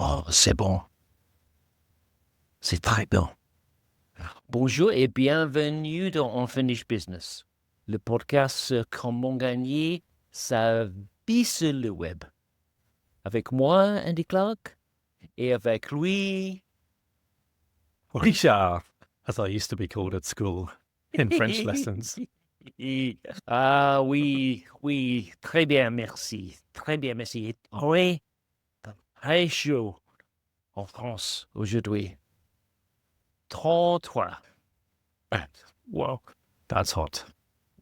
Oh, c'est bon. C'est très bon. Bonjour et bienvenue dans Unfinished Business, le podcast sur comment gagner sa vie sur le web. Avec moi, Andy Clark, et avec lui. Richard, as I used to be called at school in French lessons. Ah oui, oui, très bien, merci. Très bien, merci. Oui, très chaud en France aujourd'hui. 33. Well, that's hot.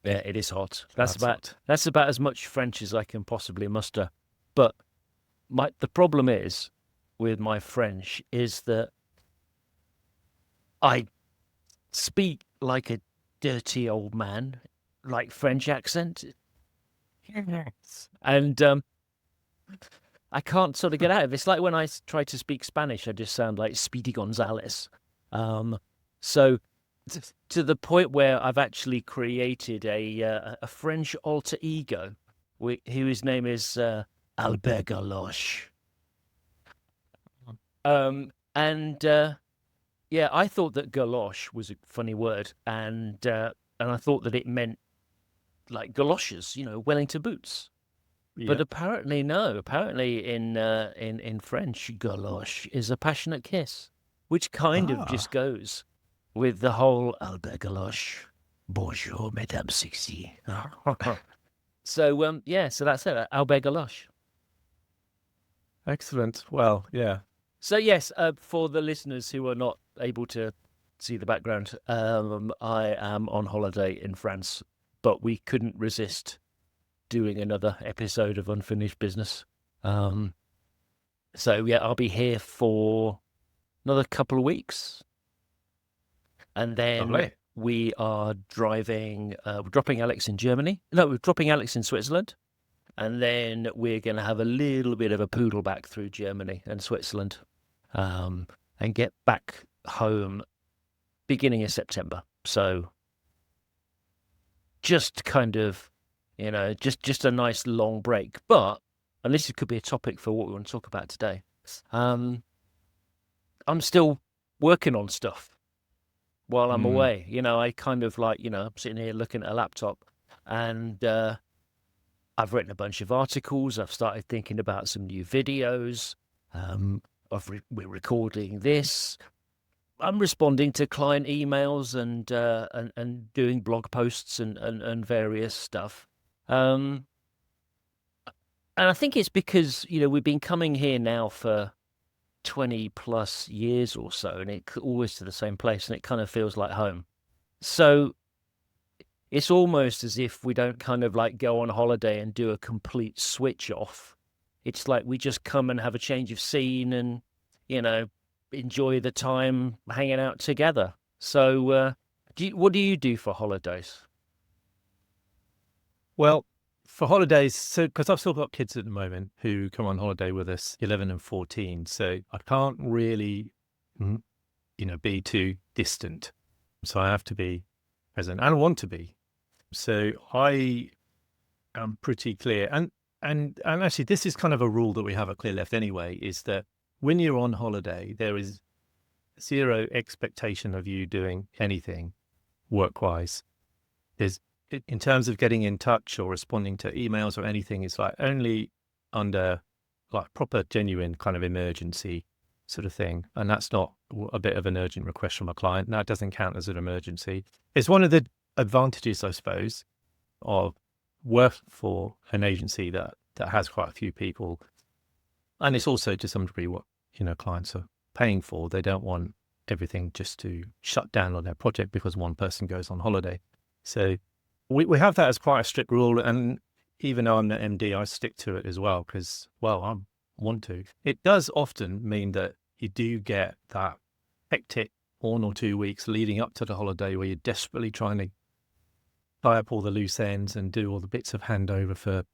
Yeah, it is hot. That's hot. That's about as much French as I can possibly muster. But the problem is with my French is that I speak like a dirty old man, like French accent. Yes. And I can't sort of get out of it. It's like when I try to speak Spanish, I just sound like Speedy Gonzales. So to the point where I've actually created a French alter ego, whose name is Albert Galoche. And yeah, I thought that galoche was a funny word, and I thought that it meant like galoshes, Wellington boots. But Yeah. apparently, no. Apparently, in French, galoche is a passionate kiss, which kind of just goes with the whole Albert Galoche. Bonjour, Madame Sexy. So yeah, so that's it, Albert Galoche. Excellent. Well, yeah. So yes, for the listeners who are not able to see the background, I am on holiday in France, but we couldn't resist doing another episode of Unfinished Business. So yeah, I'll be here for another couple of weeks, and then Lovely. we are driving. We're dropping Alex in Germany. No, we're dropping Alex in Switzerland, and then we're going to have a little bit of a poodle back through Germany and Switzerland, and get back home beginning of September. So just kind of, just a nice long break. But, and this could be a topic for what we want to talk about today, I'm still working on stuff while I'm away. I kind of like, I'm sitting here looking at a laptop, and I've written a bunch of articles. I've started thinking about some new videos. We're recording this. I'm responding to client emails and doing blog posts and various stuff. And I think it's because, we've been coming here now for 20 plus years or so, and it's always to the same place, and it kind of feels like home. So it's almost as if we don't kind of like go on holiday and do a complete switch off. It's like we just come and have a change of scene and, enjoy the time hanging out together. So what do you do for holidays? Well, for holidays, so because I've still got kids at the moment who come on holiday with us, 11 and 14, so I can't really, be too distant. So I have to be present and I want to be. So I am pretty clear. And actually, this is kind of a rule that we have at Clear Left anyway, is that when you're on holiday, there is zero expectation of you doing anything work-wise. There's, in terms of getting in touch or responding to emails or anything, it's like only under like proper, genuine kind of emergency sort of thing. And that's not a bit of an urgent request from a client. That doesn't count as an emergency. It's one of the advantages, I suppose, of work for an agency that has quite a few people. And it's also to some degree what, clients are paying for. They don't want everything just to shut down on their project because one person goes on holiday. So we have that as quite a strict rule. And even though I'm the MD, I stick to it as well because, well, I want to. It does often mean that you do get that hectic 1 or 2 weeks leading up to the holiday where you're desperately trying to tie up all the loose ends and do all the bits of handover for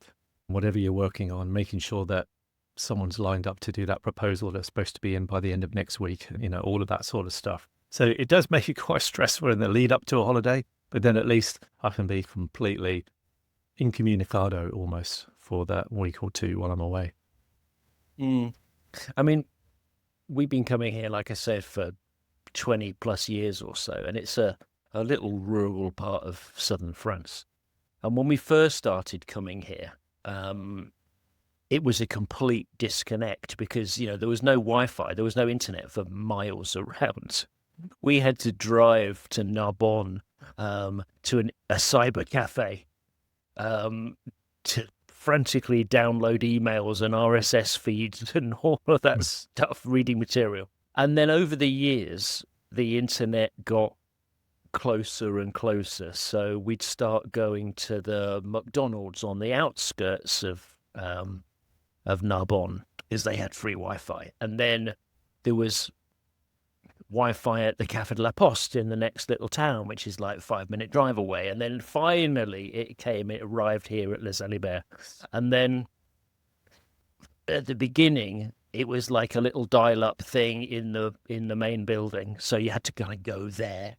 whatever you're working on, making sure that someone's lined up to do that proposal that's supposed to be in by the end of next week, all of that sort of stuff. So it does make it quite stressful in the lead up to a holiday, but then at least I can be completely incommunicado almost for that week or two while I'm away. I mean, we've been coming here, like I said, for 20 plus years or so, and it's a little rural part of southern France. And when we first started coming here, it was a complete disconnect because, there was no Wi-Fi, there was no internet for miles around. We had to drive to Narbonne, to a cyber cafe, to frantically download emails and RSS feeds and all of that stuff, reading material. And then over the years, the internet got closer and closer. So we'd start going to the McDonald's on the outskirts of Narbonne, because they had free Wi-Fi. And then there was Wi-Fi at the Café de la Poste in the next little town, which is like 5-minute drive away. And then finally it arrived here at Les Alibert. And then at the beginning, it was like a little dial-up thing in the main building. So you had to kind of go there.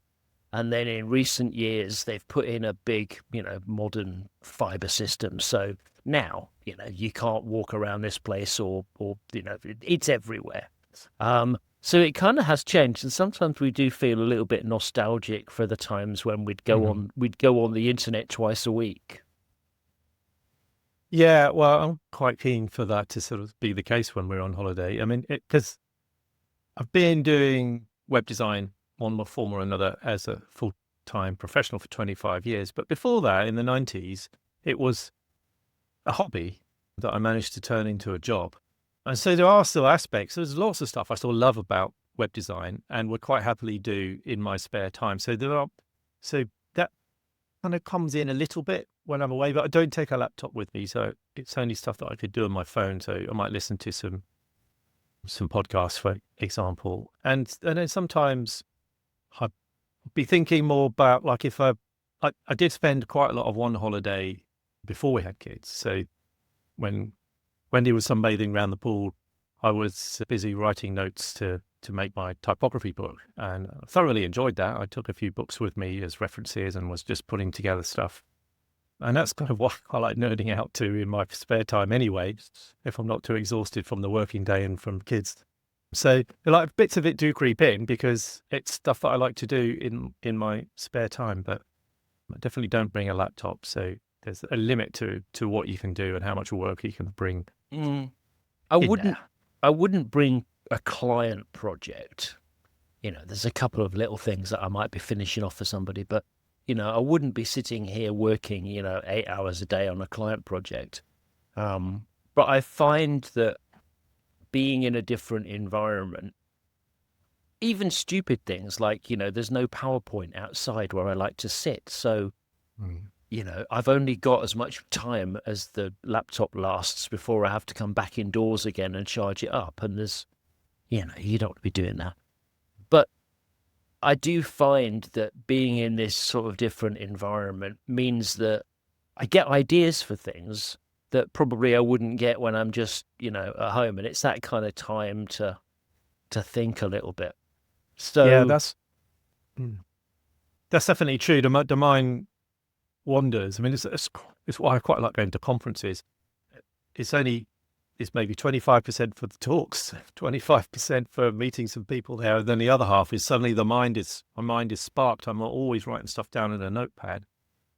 And then in recent years, they've put in a big, modern fiber system. So now, you can't walk around this place or it's everywhere. So it kind of has changed, and sometimes we do feel a little bit nostalgic for the times when we'd go on the internet twice a week. Yeah, well, I'm quite keen for that to sort of be the case when we're on holiday. I mean, because I've been doing web design one form or another as a full-time professional for 25 years. But before that, in the 90s, it was a hobby that I managed to turn into a job. And so there are still aspects. There's lots of stuff I still love about web design and would quite happily do in my spare time. So that kind of comes in a little bit when I'm away, but I don't take a laptop with me. So it's only stuff that I could do on my phone. So I might listen to some podcasts, for example. And then sometimes I'd be thinking more about, like, if I did spend quite a lot of one holiday before we had kids. So when Wendy was sunbathing around the pool, I was busy writing notes to make my typography book, and I thoroughly enjoyed that. I took a few books with me as references and was just putting together stuff. And that's kind of what I like nerding out to in my spare time anyway, if I'm not too exhausted from the working day and from kids. So like bits of it do creep in because it's stuff that I like to do in my spare time, but I definitely don't bring a laptop. So there's a limit to what you can do and how much work you can bring. I wouldn't bring a client project. There's a couple of little things that I might be finishing off for somebody, but I wouldn't be sitting here working 8 hours a day on a client project. But I find that being in a different environment, even stupid things like there's no PowerPoint outside where I like to sit, so I've only got as much time as the laptop lasts before I have to come back indoors again and charge it up. And there's, you don't want to be doing that. But I do find that being in this sort of different environment means that I get ideas for things that probably I wouldn't get when I'm just, at home. And it's that kind of time to think a little bit. So yeah, that's definitely true. The mind wanders. I mean, it's why I quite like going to conferences. It's maybe 25% for the talks, 25% for meeting some people there. And then the other half is suddenly my mind is sparked. I'm always writing stuff down in a notepad,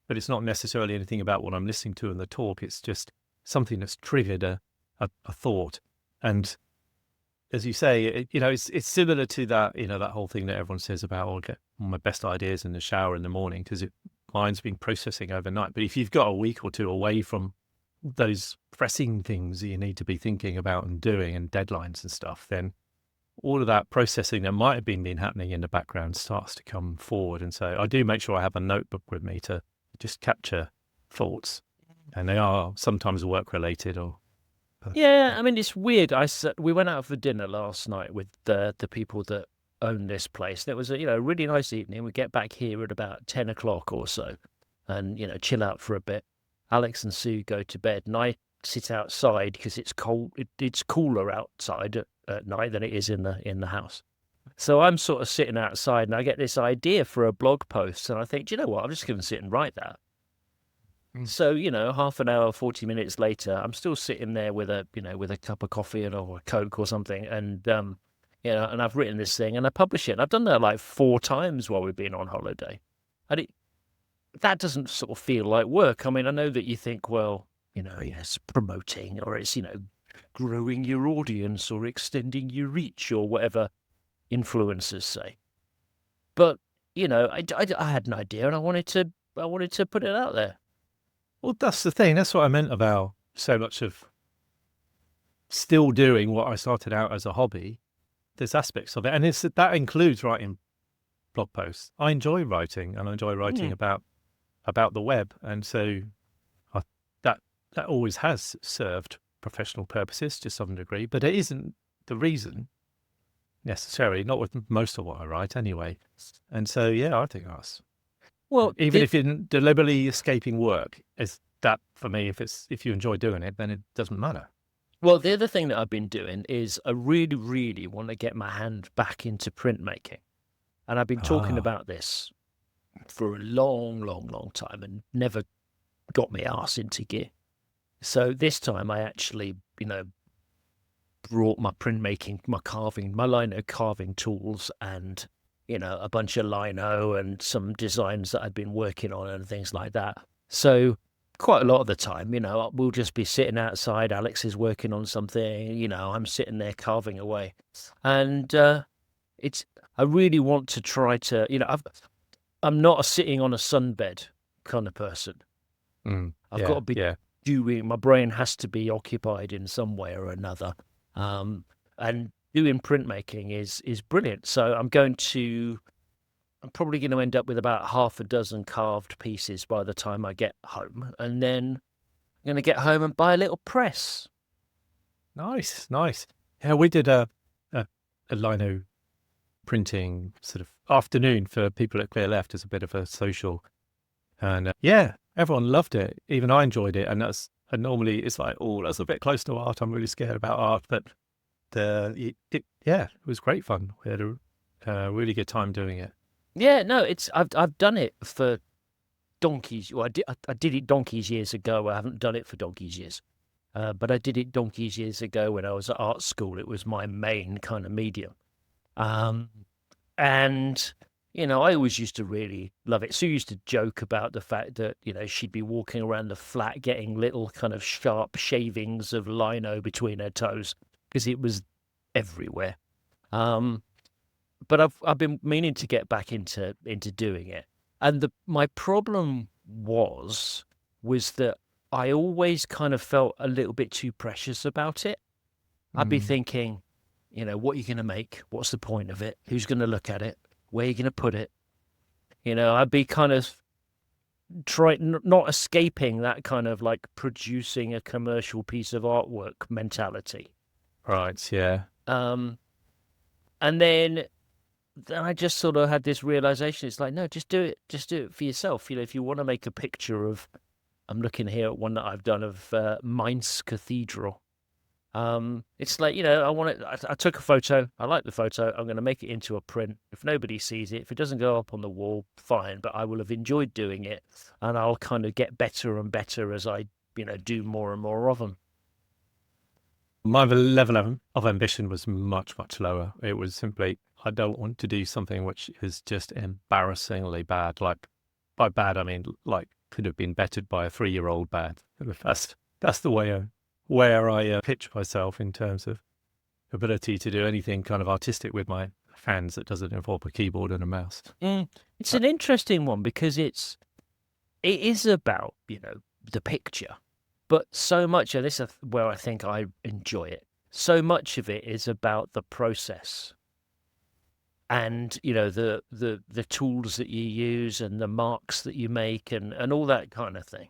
but it's not necessarily anything about what I'm listening to in the talk. It's just something that's triggered a thought. And as you say, it's similar to that, that whole thing that everyone says about, I'll get my best ideas in the shower in the morning because mind's been processing overnight. But if you've got a week or two away from those pressing things that you need to be thinking about and doing and deadlines and stuff, then all of that processing that might have been happening in the background starts to come forward. And so I do make sure I have a notebook with me to just capture thoughts, and they are sometimes work related or. Yeah, I mean, it's weird. We went out for dinner last night with the people that own this place. And it was a really nice evening. We get back here at about 10 o'clock or so and, chill out for a bit. Alex and Sue go to bed and I sit outside because it's cold. It's cooler outside at night than it is in the house. So I'm sort of sitting outside and I get this idea for a blog post and I think, do you know what? I'm just going to sit and write that. So, half an hour, 40 minutes later, I'm still sitting there with a cup of coffee or a Coke or something. And, and I've written this thing and I publish it. And I've done that like 4 times while we've been on holiday. And that doesn't sort of feel like work. I mean, I know that you think, well, it's promoting, or it's, growing your audience or extending your reach or whatever influencers say. But, I had an idea and I wanted to put it out there. Well, that's the thing. That's what I meant about so much of still doing what I started out as a hobby. There's aspects of it. And that includes writing blog posts. I enjoy writing, and I enjoy writing about the web. And so that always has served professional purposes to some degree, but it isn't the reason necessarily, not with most of what I write anyway. And so, yeah, I think that's, well, even if you're deliberately escaping work, is that for me, if you enjoy doing it, then it doesn't matter. Well, the other thing that I've been doing is I really, really want to get my hand back into printmaking. And I've been talking about this for a long, long, long time and never got my arse into gear. So this time I actually, brought my printmaking, my lino carving tools and, a bunch of lino and some designs that I'd been working on and things like that. So quite a lot of the time, we'll just be sitting outside. Alex is working on something, I'm sitting there carving away. And I really want to try to, I'm not a sitting on a sunbed kind of person. I've got to be doing, my brain has to be occupied in some way or another. And doing printmaking is brilliant. So I'm probably going to end up with about half a dozen carved pieces by the time I get home. And then I'm going to get home and buy a little press. Nice. Yeah, we did a lino printing sort of afternoon for people at Clear Left as a bit of a social. And everyone loved it. Even I enjoyed it. And normally it's like, oh, that's a bit close to art. I'm really scared about art. But it was great fun. We had a really good time doing it. Yeah, no, I've done it for donkeys. Well, I did it donkeys years ago. I haven't done it for donkeys years. But I did it donkeys years ago when I was at art school. It was my main kind of medium. And I always used to really love it. Sue used to joke about the fact that, she'd be walking around the flat getting little kind of sharp shavings of lino between her toes because it was everywhere. But I've been meaning to get back into doing it. And my problem was that I always kind of felt a little bit too precious about it. I'd be thinking, what are you going to make? What's the point of it? Who's going to look at it? Where are you going to put it? I'd be kind of not escaping that kind of like producing a commercial piece of artwork mentality. Right, yeah. And then I just sort of had this realization. It's like, no, just do it. Just do it for yourself. If you want to make a picture of, I'm looking here at one that I've done of Mainz Cathedral. It's like, I took a photo. I like the photo. I'm going to make it into a print. If nobody sees it, if it doesn't go up on the wall, fine. But I will have enjoyed doing it. And I'll kind of get better and better as I, do more and more of them. My level of ambition was much, much lower. It was simply, I don't want to do something which is just embarrassingly bad. Like, by bad, I mean, like, could have been bettered by a 3-year-old bad. That's the way where I pitch myself in terms of ability to do anything kind of artistic with my hands that doesn't involve a keyboard and a mouse. It's an interesting one because it is about, the picture. But so much of this is where I think I enjoy it. So much of it is about the process and, the tools that you use and the marks that you make and all that kind of thing.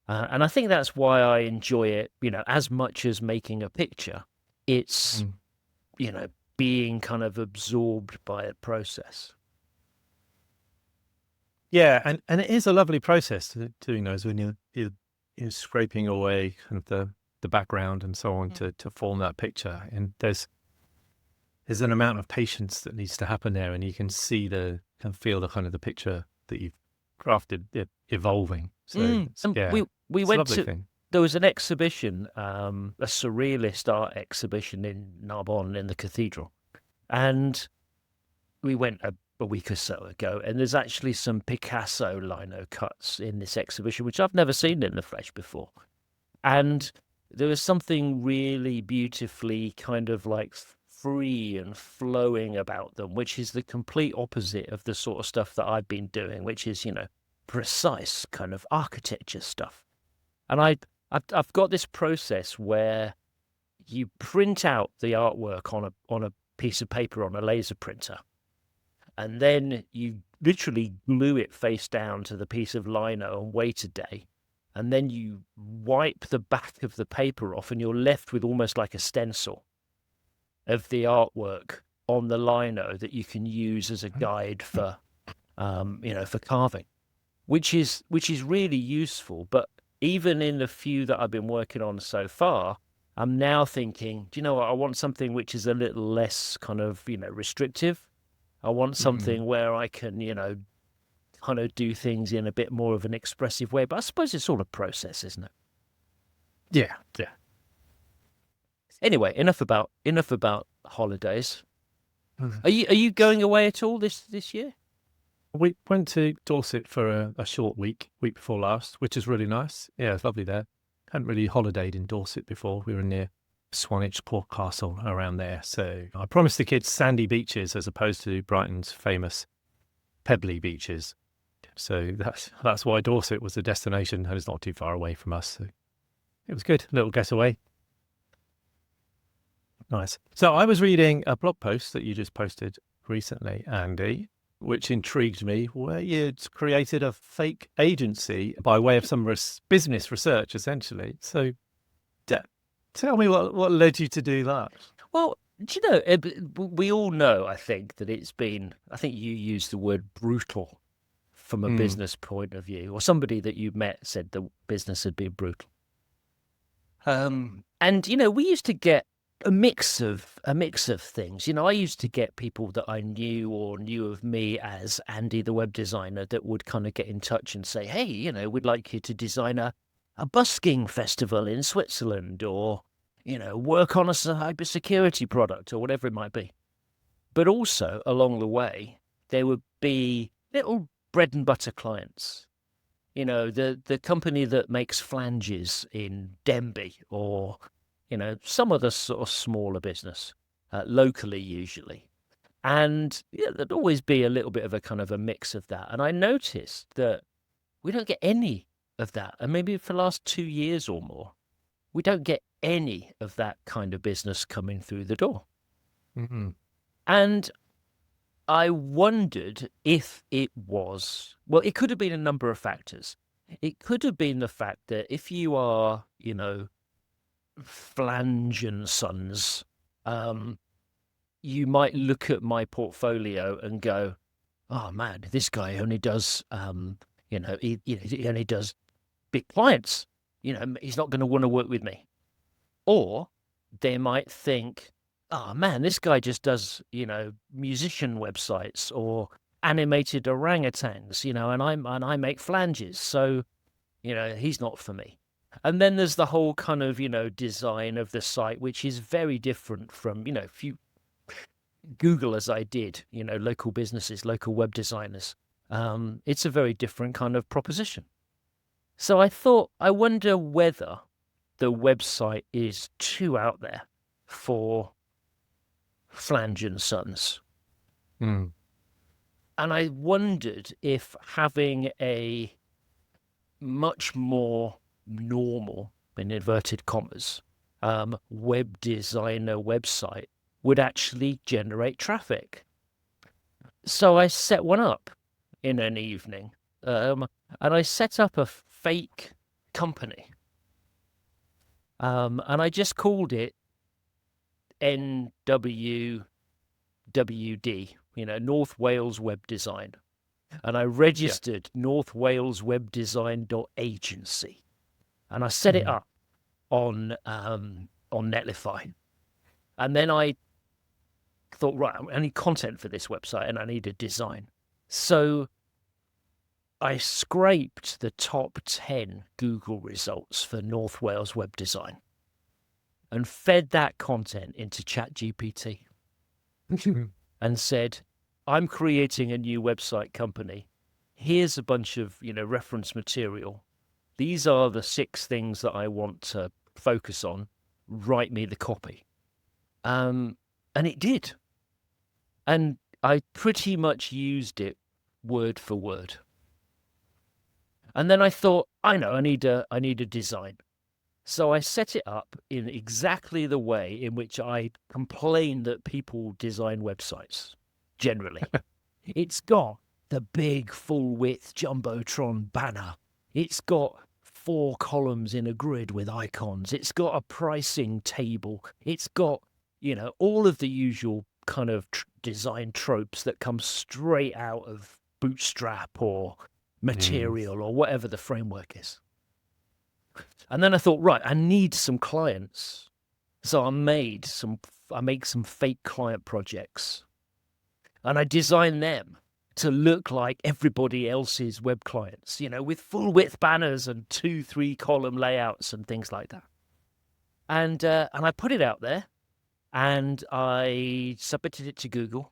And I think that's why I enjoy it, as much as making a picture. It's, being kind of absorbed by a process. Yeah, and it is a lovely process doing those when you're scraping away kind of the background and so on to form that picture. And there's an amount of patience that needs to happen there, and you can see feel the kind of the picture that you've crafted evolving. So we went to thing. There was an exhibition, a surrealist art exhibition in Narbonne in the cathedral, And we went a week or so ago, and there's actually some Picasso lino cuts in this exhibition, which I've never seen in the flesh before. And there was something really beautifully kind of like free and flowing about them, which is the complete opposite of the sort of stuff that I've been doing, which is, precise kind of architecture stuff. And I've got this process where you print out the artwork on a piece of paper on a laser printer, and then you literally glue it face down to the piece of lino and wait a day. And then you wipe the back of the paper off, and you're left with almost like a stencil of the artwork on the lino that you can use as a guide for, for carving, which is really useful. But even in the few that I've been working on so far, I'm now thinking, do you know what? I want something which is a little less kind of, restrictive. I want something where I can, kind of do things in a bit more of an expressive way. But I suppose it's all a process, isn't it? Yeah. Anyway, enough about holidays. Are you going away at all this year? We went to Dorset for a short week before last, which is really nice. Yeah, it's lovely there. Hadn't really holidayed in Dorset before. We were near Swanage Port Castle around there. So I promised the kids sandy beaches as opposed to Brighton's famous pebbly beaches. So that's why Dorset was the destination, and it's not too far away from us. So it was good, a little getaway. Nice. So I was reading a blog post that you just posted recently, Andy, which intrigued me, where you'd created a fake agency by way of some business research, essentially. So tell me what led you to do that. Well, do you know, we all know, I think, that I think you used the word brutal from a business point of view, or somebody that you met said the business had been brutal. And, we used to get a mix of things. I used to get people that I knew or knew of me as Andy, the web designer, that would kind of get in touch and say, hey, we'd like you to design a busking festival in Switzerland, or, work on a cybersecurity product, or whatever it might be. But also along the way, there would be little bread and butter clients. The company that makes flanges in Denby, or, some other sort of smaller business, locally usually. And there'd always be a little bit of a kind of a mix of that. And I noticed that we don't get any of that. And maybe for the last 2 years or more, we don't get any of that kind of business coming through the door. Mm-hmm. And I wondered if it was, well, it could have been a number of factors. It could have been the fact that if you are, Flange and Sons, you might look at my portfolio and go, oh man, this guy only does, he only does big clients. He's not going to want to work with me. Or they might think, oh man, this guy just does, musician websites or animated orangutans, and I make flanges. So, he's not for me. And then there's the whole kind of, design of the site, which is very different from, if you Google, as I did, local businesses, local web designers, it's a very different kind of proposition. So I thought, I wonder whether the website is too out there for Flange and Sons. Mm. And I wondered if having a much more normal, in inverted commas, web designer website would actually generate traffic. So I set one up in an evening, and I set up a fake company. And I just called it NWWD, North Wales Web Design. And I registered North Wales Web Design.agency. And I set it up on Netlify. And then I thought, right, I need content for this website and I need a design. So I scraped the top 10 Google results for North Wales Web Design and fed that content into ChatGPT. and said, I'm creating a new website company. Here's a bunch of, reference material. These are the 6 things that I want to focus on. Write me the copy. And it did. And I pretty much used it word for word. And then I thought, I know, I need a design. So I set it up in exactly the way in which I complain that people design websites, generally. It's got the big full-width Jumbotron banner. It's got 4 columns in a grid with icons. It's got a pricing table. It's got, all of the usual kind of design tropes that come straight out of Bootstrap or Material or whatever the framework is. And then I thought, right, I need some clients. So I make some fake client projects. And I designed them to look like everybody else's web clients, with full width banners and 2-3 column layouts and things like that. And I put it out there and I submitted it to Google.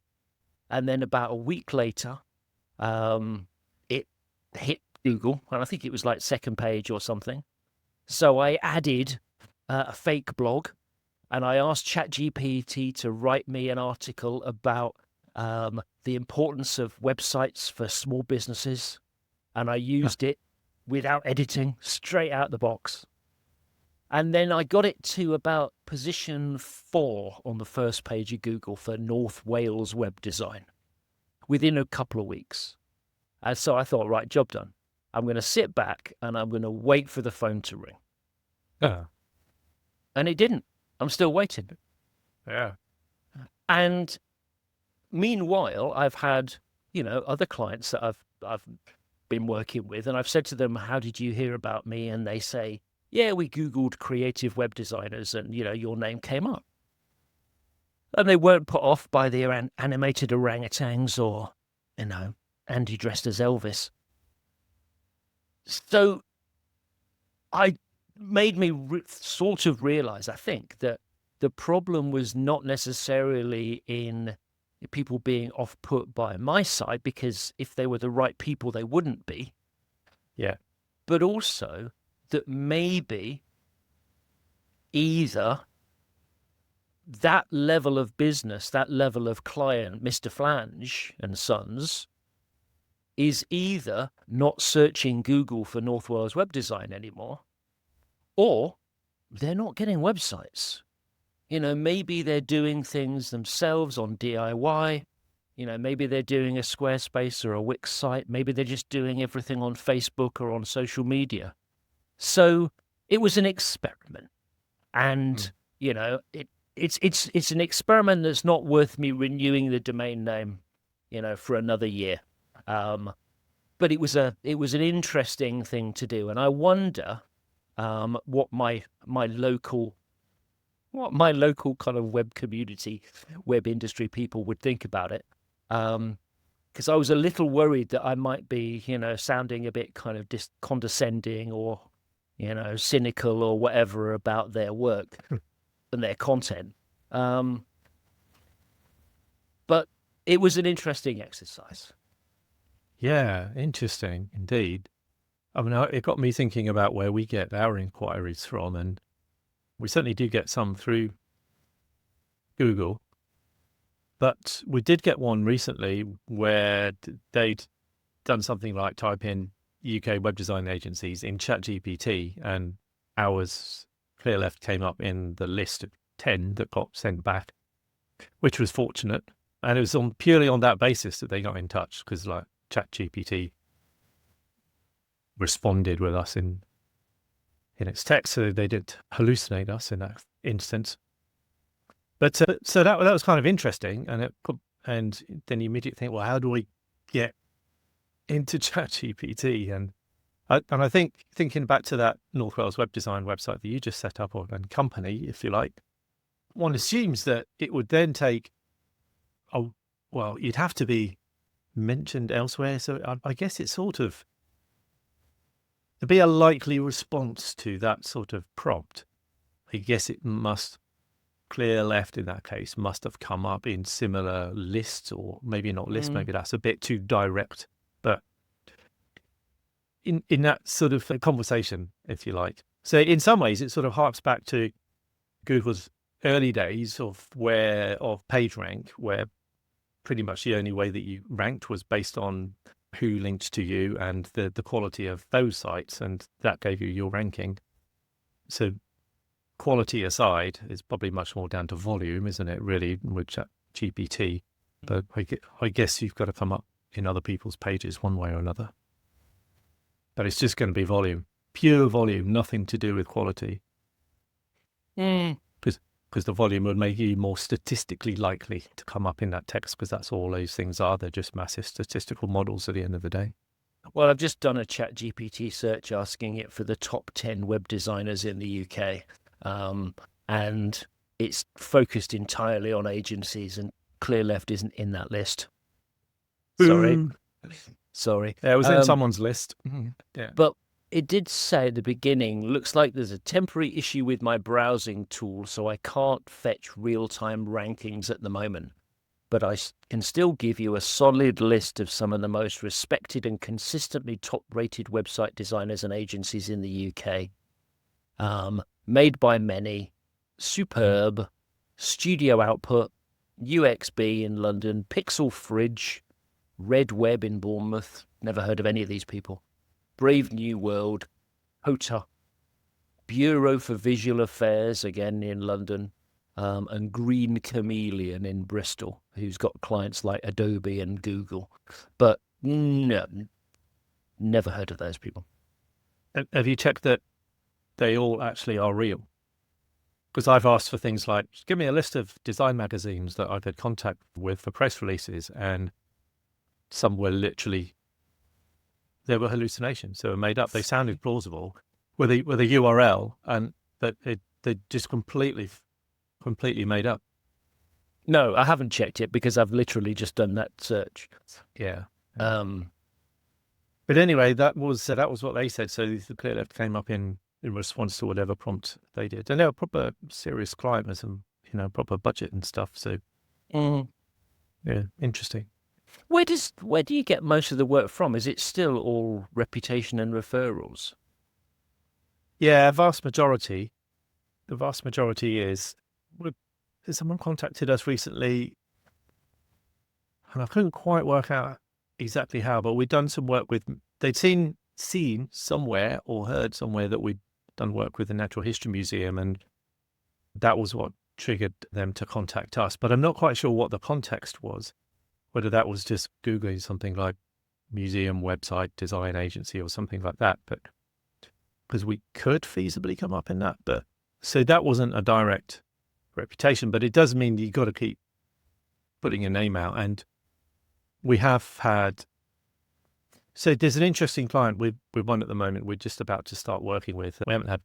And then about a week later, it hit Google. And I think it was like second page or something. So I added a fake blog and I asked ChatGPT to write me an article about the importance of websites for small businesses. And I used it without editing, straight out the box. And then I got it to about position 4 on the first page of Google for North Wales web design within a couple of weeks. And so I thought, right, job done. I'm going to sit back and I'm going to wait for the phone to ring. And it didn't. I'm still waiting. Yeah. And meanwhile, I've had, other clients that I've been working with, and I've said to them, how did you hear about me? And they say, yeah, we Googled creative web designers and, your name came up. And they weren't put off by the animated orangutans or, Andy dressed as Elvis. So I made me sort of realize, I think, that the problem was not necessarily in people being off-put by my side, because if they were the right people, they wouldn't be. Yeah. But also that maybe either that level of business, that level of client, Mr. Flange and Sons, is either not searching Google for North Wales web design anymore, or they're not getting websites. Maybe they're doing things themselves on DIY. Maybe they're doing a Squarespace or a Wix site. Maybe they're just doing everything on Facebook or on social media. So it was an experiment. And, it's an experiment that's not worth me renewing the domain name, for another year. But it was an interesting thing to do. And I wonder what my local kind of web community, web industry people would think about it. Because I was a little worried that I might be, sounding a bit kind of condescending or, cynical or whatever about their work and their content. But it was an interesting exercise. Yeah, interesting indeed. I mean, it got me thinking about where we get our inquiries from, and we certainly do get some through Google. But we did get one recently where they'd done something like type in UK web design agencies in ChatGPT, and ours, Clear Left, came up in the list of 10 that got sent back, which was fortunate. And it was purely on that basis that they got in touch, because like ChatGPT responded with us in its text, so they didn't hallucinate us in that instance. But so that was kind of interesting, and then you immediately think, well, how do we get into ChatGPT? And I think thinking back to that North Wales web design website that you just set up, and company, if you like, one assumes that it would then take, you'd have to be mentioned elsewhere. So I guess it's sort of to be a likely response to that sort of prompt. I guess it must Clear Left in that case must have come up in similar lists, or maybe not lists, maybe that's a bit too direct. But in that sort of conversation, if you like. So in some ways, it sort of harks back to Google's early days of PageRank, where pretty much the only way that you ranked was based on who linked to you and the quality of those sites, and that gave you your ranking. So quality aside, it's probably much more down to volume, isn't it, really, with GPT? But I guess you've got to come up in other people's pages one way or another. But it's just going to be volume, pure volume, nothing to do with quality. Because the volume would make you more statistically likely to come up in that text, because that's all those things are. They're just massive statistical models at the end of the day. Well, I've just done a chat GPT search asking it for the top 10 web designers in the UK. And it's focused entirely on agencies, and Clear Left isn't in that list. Sorry. Yeah, it was in someone's list. Yeah. But it did say at the beginning, looks like there's a temporary issue with my browsing tool, so I can't fetch real-time rankings at the moment. But I can still give you a solid list of some of the most respected and consistently top-rated website designers and agencies in the UK. Made by many, Superb, Studio Output, UXB in London, Pixel Fridge, Red Web in Bournemouth, never heard of any of these people, Brave New World, HOTA, Bureau for Visual Affairs, again in London, and Green Chameleon in Bristol, who's got clients like Adobe and Google. But no, never heard of those people. Have you checked that they all actually are real? Because I've asked for things like, give me a list of design magazines that I've had contact with for press releases, and some were literally, they were hallucinations. They were made up. They sounded plausible with a URL, and that they just completely made up. No, I haven't checked it because I've literally just done that search. Yeah. But anyway, that was what they said. So the Clear Left came up in response to whatever prompt they did, and they were proper serious client with some, proper budget and stuff. So yeah, interesting. Where do you get most of the work from? Is it still all reputation and referrals? Yeah, the vast majority is. Someone contacted us recently, and I couldn't quite work out exactly how, but we'd done some work with. They'd seen somewhere or heard somewhere that we'd done work with the Natural History Museum, and that was what triggered them to contact us. But I'm not quite sure what the context was, whether that was just Googling something like museum website design agency or something like that, but because we could feasibly come up in that. But so that wasn't a direct reputation, but it does mean you've got to keep putting your name out. And we have had, so there's an interesting client with one at the moment we're just about to start working with. We haven't had,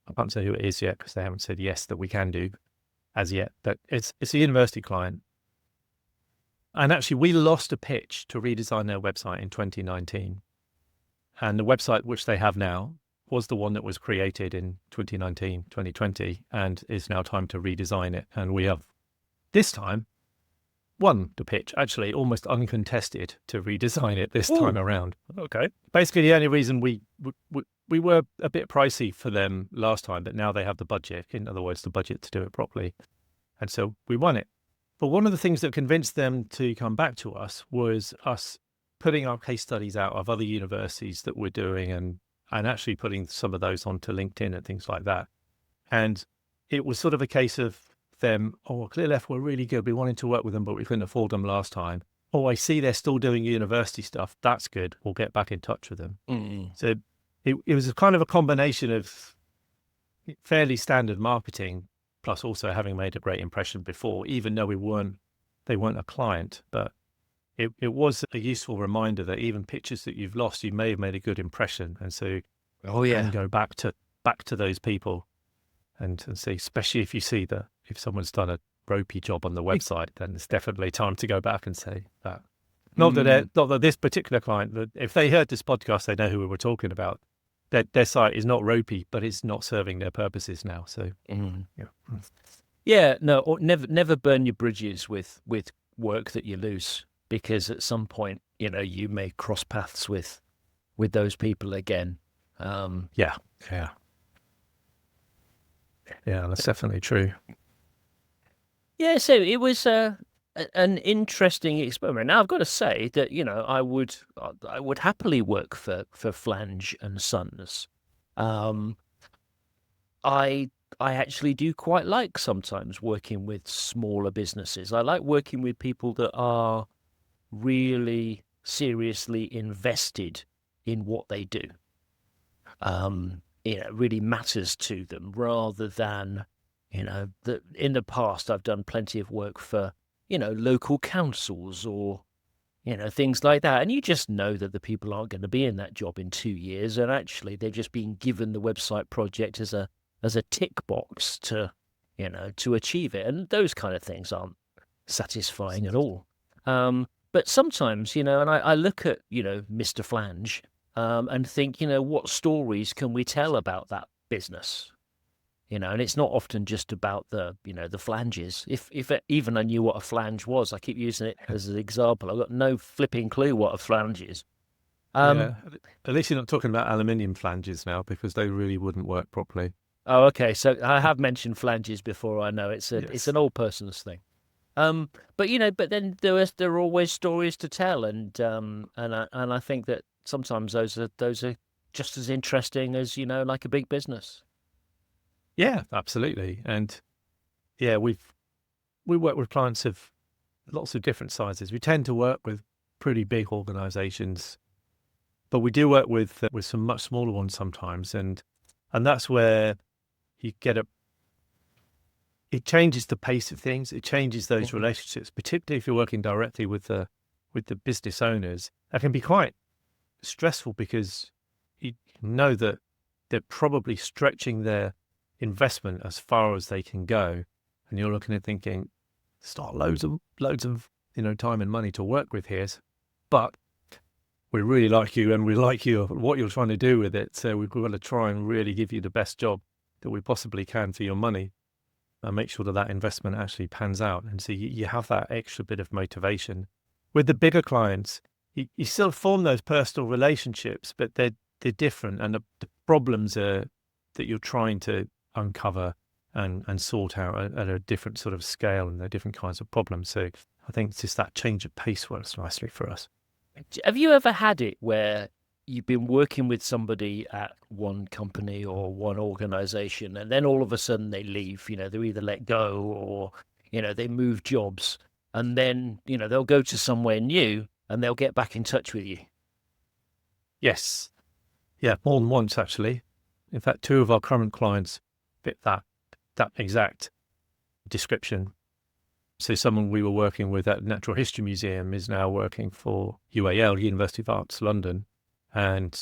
I can't say who it is yet because they haven't said yes that we can do as yet, but it's a university client. And actually we lost a pitch to redesign their website in 2019. And the website which they have now was the one that was created in 2019, 2020, and it's now time to redesign it. And we have this time won the pitch, actually almost uncontested, to redesign it this time around. Okay. Basically, the only reason we were a bit pricey for them last time, but now they have the budget, in other words, the budget to do it properly. And so we won it. But one of the things that convinced them to come back to us was us putting our case studies out of other universities that we're doing, and actually putting some of those onto LinkedIn and things like that. And it was sort of a case of them, Clear Left were really good. We wanted to work with them, but we couldn't afford them last time. I see they're still doing university stuff. That's good. We'll get back in touch with them. So it was a kind of a combination of fairly standard marketing, plus also having made a great impression before, even though they weren't a client. But it was a useful reminder that even pictures that you've lost, you may have made a good impression. And so and go back to those people and see, especially if you see that if someone's done a ropey job on the website, then it's definitely time to go back and say that. Not that this particular client, that if they heard this podcast, they know who we were talking about. Their site is not ropey, but it's not serving their purposes now. So Yeah, no, or never burn your bridges with work that you lose, because at some point, you may cross paths with those people again. Yeah, yeah, yeah. That's definitely true. Yeah, so it was an interesting experiment. Now I've got to say that I would happily work for Flange and Sons. Um, I I actually do quite like sometimes working with smaller businesses. I like working with people that are really seriously invested in what they do. It really matters to them, rather than, that in the past I've done plenty of work for, local councils or, things like that. And you just know that the people aren't going to be in that job in 2 years. And actually they've just been given the website project as a tick box to achieve it. And those kind of things aren't satisfying at all. But sometimes, and I look at, Mr. Flange, and think, what stories can we tell about that business? And it's not often just about the flanges. If even I knew what a flange was, I keep using it as an example. I've got no flipping clue what a flange is. Yeah, at least you're not talking about aluminium flanges now, because they really wouldn't work properly. Oh, okay. So I have mentioned flanges before. I know it's Yes. an old person's thing. But then there are always stories to tell, and I think that sometimes those are just as interesting as, like a big business. Yeah, absolutely. And yeah, we work with clients of lots of different sizes. We tend to work with pretty big organizations, but we do work with some much smaller ones sometimes, and that's where you get it changes the pace of things. It changes those Mhm. relationships, particularly if you're working directly with the business owners. That can be quite stressful, because you know that they're probably stretching their investment as far as they can go, and you're looking at thinking, it's not loads of time and money to work with here, but we really like you, and we like you what you're trying to do with it. So we've got to try and really give you the best job that we possibly can for your money, and make sure that that investment actually pans out. And so you have that extra bit of motivation. With the bigger clients, you still form those personal relationships, but they're different, and the problems are that you're trying to uncover and sort out at a different sort of scale, and they're different kinds of problems. So I think it's just that change of pace works nicely for us. Have you ever had it where you've been working with somebody at one company or one organization, and then all of a sudden they leave? They're either let go or, they move jobs, and then, they'll go to somewhere new and they'll get back in touch with you. Yes. Yeah, more than once, actually. In fact, two of our current clients fit that exact description. So someone we were working with at the Natural History Museum is now working for UAL, University of Arts London, and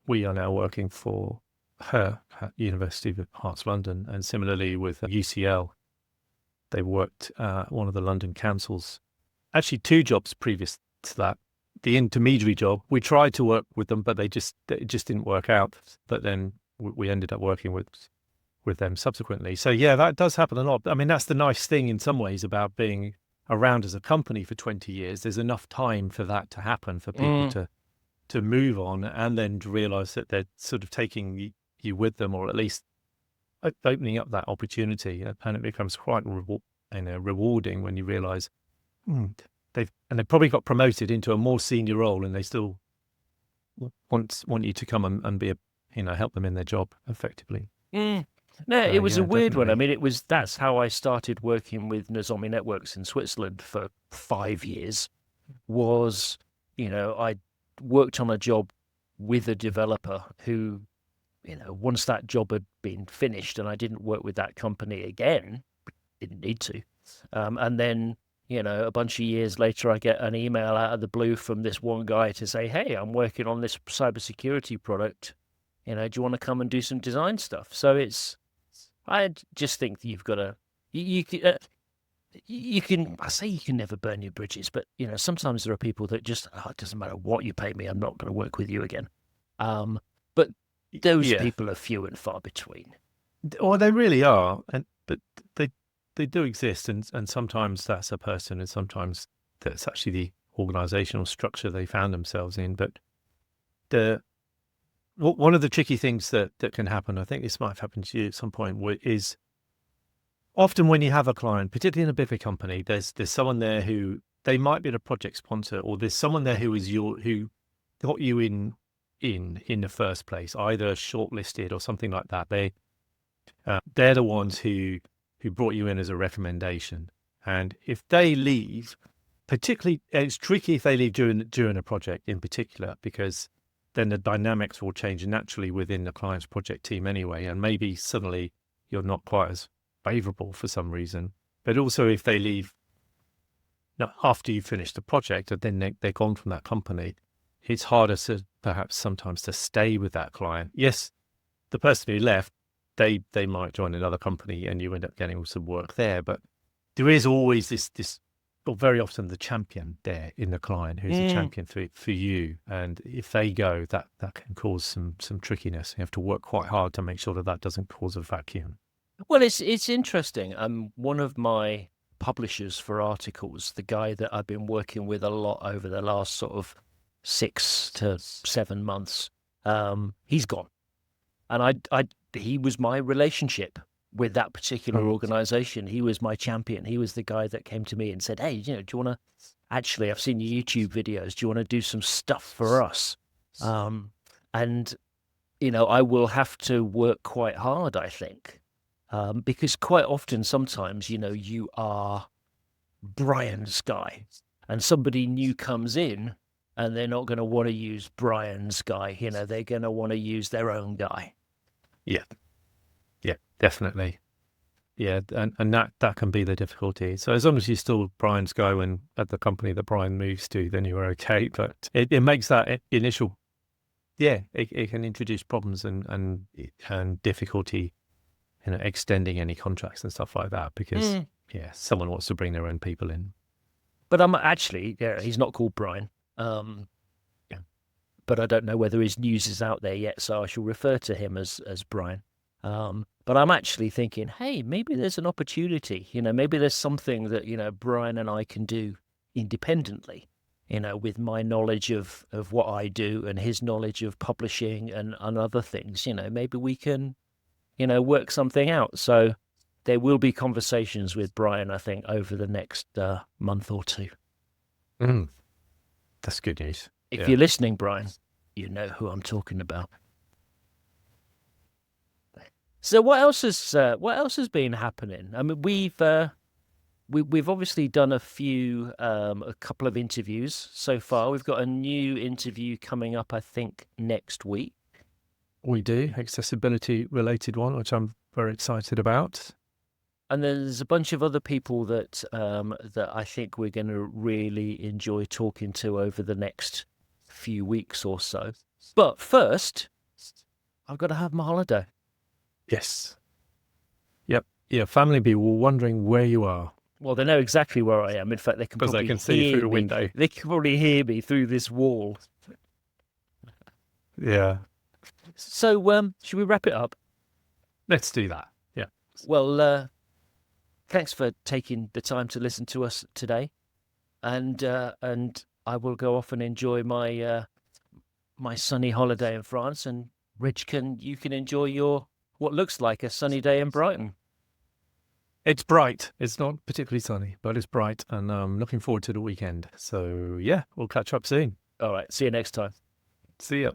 we are now working for her at University of Arts London. And similarly with UCL, they worked at one of the London councils. Actually, two jobs previous to that. The intermediary job, we tried to work with them, but it just didn't work out. But then we ended up working with them subsequently. So yeah, that does happen a lot. I mean, that's the nice thing in some ways about being around as a company for 20 years. There's enough time for that to happen, for people to move on, and then to realize that they're sort of taking you with them, or at least opening up that opportunity. And it becomes quite rewarding when you realize they've probably got promoted into a more senior role, and they still want you to come and be help them in their job effectively. No, it was Yeah, a weird one. I definitely. mean, that's how I started working with Nozomi Networks in Switzerland for 5 years. Was, I worked on a job with a developer who, once that job had been finished and I didn't work with that company again, didn't need to. And then, a bunch of years later, I get an email out of the blue from this one guy to say, "Hey, I'm working on this cybersecurity product. Do you want to come and do some design stuff?" So I just think that you've got to, you can, I say you can never burn your bridges, but, sometimes there are people that just, it doesn't matter what you pay me, I'm not going to work with you again. But those Yeah. people are few and far between. Well, they really are. And but they do exist, and sometimes that's a person, and sometimes that's actually the organizational structure they found themselves in. But one of the tricky things that can happen, I think this might have happened to you at some point, is often when you have a client, particularly in a bigger company, there's someone there who they might be the project sponsor, or there's someone there who got you in the first place, either shortlisted or something like that. They're the ones who brought you in as a recommendation. And if they leave, particularly, it's tricky if they leave during a project in particular, because then the dynamics will change naturally within the client's project team anyway. And maybe suddenly you're not quite as favorable for some reason. But also if they leave after you finish the project and then they're gone from that company, it's harder to perhaps sometimes to stay with that client. Yes, the person who left, they might join another company and you end up getting some work there. But there is always this, or very often the champion there in the client who's a champion for you. And if they go, that can cause some trickiness. You have to work quite hard to make sure that doesn't cause a vacuum. Well, it's interesting. One of my publishers for articles, the guy that I've been working with a lot over the last sort of 6 to 7 months, he's gone. And he was my relationship with that particular organization. He was my champion. He was the guy that came to me and said, hey, do you want to, actually, I've seen your YouTube videos. Do you want to do some stuff for us? And, I will have to work quite hard, I think. Because quite often, sometimes, you are Brian's guy and somebody new comes in and they're not going to want to use Brian's guy. They're going to want to use their own guy. Yeah, definitely. Yeah, and that can be the difficulty. So as long as you're still Brian's guy when at the company that Brian moves to, then you're okay. But it makes that initial, it can introduce problems and difficulty, extending any contracts and stuff like that, because someone wants to bring their own people in. But I'm actually, he's not called Brian. But I don't know whether his news is out there yet, so I shall refer to him as Brian. But I'm actually thinking, hey, maybe there's an opportunity. Maybe there's something that Brian and I can do independently. With my knowledge of what I do and his knowledge of publishing and other things. Maybe we can work something out. So there will be conversations with Brian, I think, over the next month or two. That's good news. If you're listening, Brian, you know who I'm talking about. So what else has been happening? I mean, we've obviously done a couple of interviews so far. We've got a new interview coming up, I think, next week. We do, accessibility related one, which I'm very excited about. And there's a bunch of other people that I think we're going to really enjoy talking to over the next few weeks or so. But first, I've got to have my holiday. Yes. Yep. Yeah. Family people were wondering where you are. Well, they know exactly where I am. In fact, they can probably they can see through the window. They can probably hear me through this wall. Yeah. So, should we wrap it up? Let's do that. Yeah. Well, thanks for taking the time to listen to us today, and I will go off and enjoy my my sunny holiday in France, and Rich, you can enjoy your what looks like a sunny day in Brighton. It's bright. It's not particularly sunny, but it's bright, and I'm looking forward to the weekend. So yeah, we'll catch up soon. All right, see you next time. See ya.